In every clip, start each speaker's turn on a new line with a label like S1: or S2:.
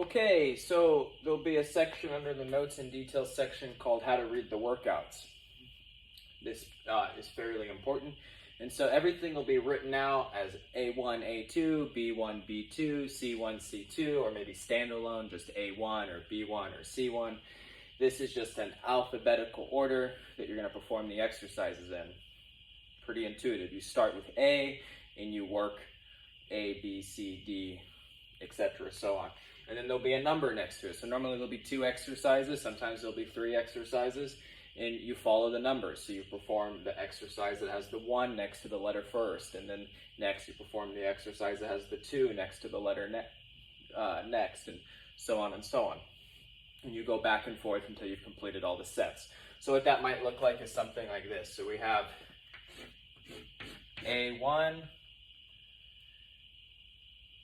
S1: Okay, so there'll be a section under the notes and details section called how to read the workouts. This is fairly important. And so everything will be written out as A1, A2, B1, B2, C1, C2, or maybe standalone, just A1 or B1 or C1. This is just an alphabetical order that you're going to perform the exercises in. Pretty intuitive. You start with A and you work A, B, C, D, etc. so on. And then there'll be a number next to it. So normally there'll be 2 exercises, sometimes there'll be 3 exercises, and you follow the numbers. So you perform the exercise that has the 1 next to the letter first, and then next you perform the exercise that has the 2 next to the letter next, and so on and so on. And you go back and forth until you've completed all the sets. So what that might look like is something like this. So we have A1,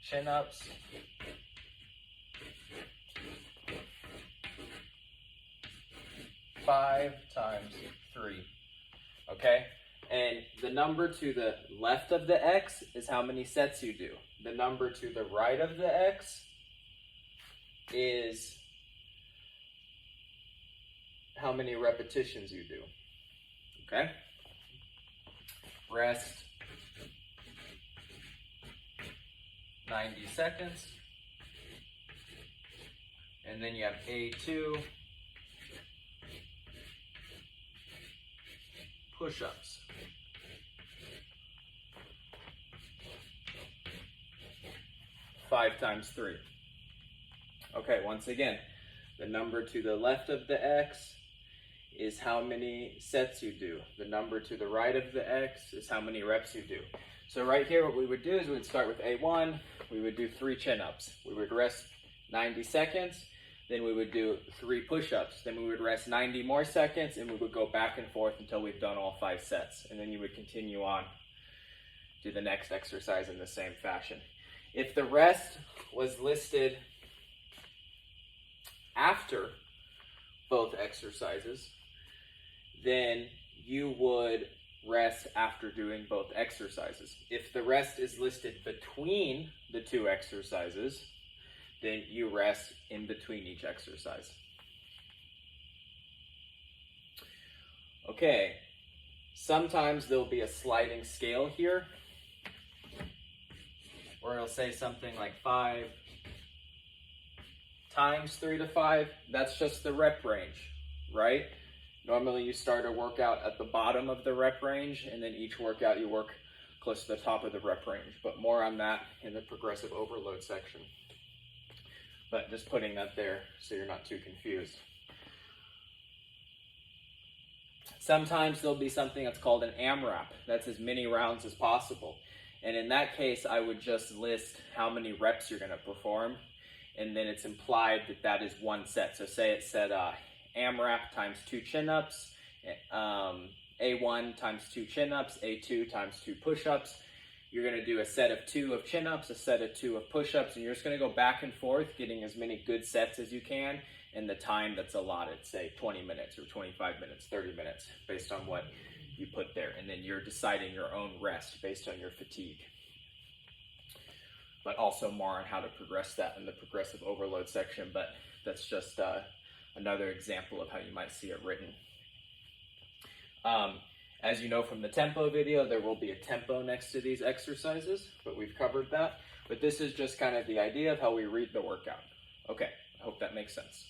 S1: chin-ups, five times 3, okay? And the number to the left of the X is how many sets you do. The number to the right of the X is how many repetitions you do, okay? Rest 90 seconds. And then you have A2, push-ups. Five times 3. Okay, once again, the number to the left of the X is how many sets you do. The number to the right of the X is how many reps you do. So right here, what we would do is we would start with A1, we would do 3 chin-ups. We would rest 90 seconds, then we would do 3 push-ups. Then we would rest 90 more seconds, and we would go back and forth until we've done all 5 sets. And then you would continue on to the next exercise in the same fashion. If the rest was listed after both exercises, then you would rest after doing both exercises. If the rest is listed between the 2 exercises, then you rest in between each exercise. Okay, sometimes there'll be a sliding scale here, where it'll say something like 5 times 3 to 5. That's just the rep range, right? Normally you start a workout at the bottom of the rep range, and then each workout you work close to the top of the rep range, but more on that in the progressive overload section. But just putting that there so you're not too confused. Sometimes there'll be something that's called an AMRAP. That's as many rounds as possible. And in that case, I would just list how many reps you're going to perform, and then it's implied that that is 1 set. So say it said AMRAP times 2 chin-ups, A1 times 2 chin-ups, A2 times 2 push-ups. You're going to do a set of 2 of chin-ups, a set of 2 of push-ups, and you're just going to go back and forth, getting as many good sets as you can in the time that's allotted, say 20 minutes or 25 minutes, 30 minutes, based on what you put there. And then you're deciding your own rest based on your fatigue. But also more on how to progress that in the progressive overload section, but that's just another example of how you might see it written. As you know from the tempo video, there will be a tempo next to these exercises, but we've covered that. But this is just kind of the idea of how we read the workout. Okay, I hope that makes sense.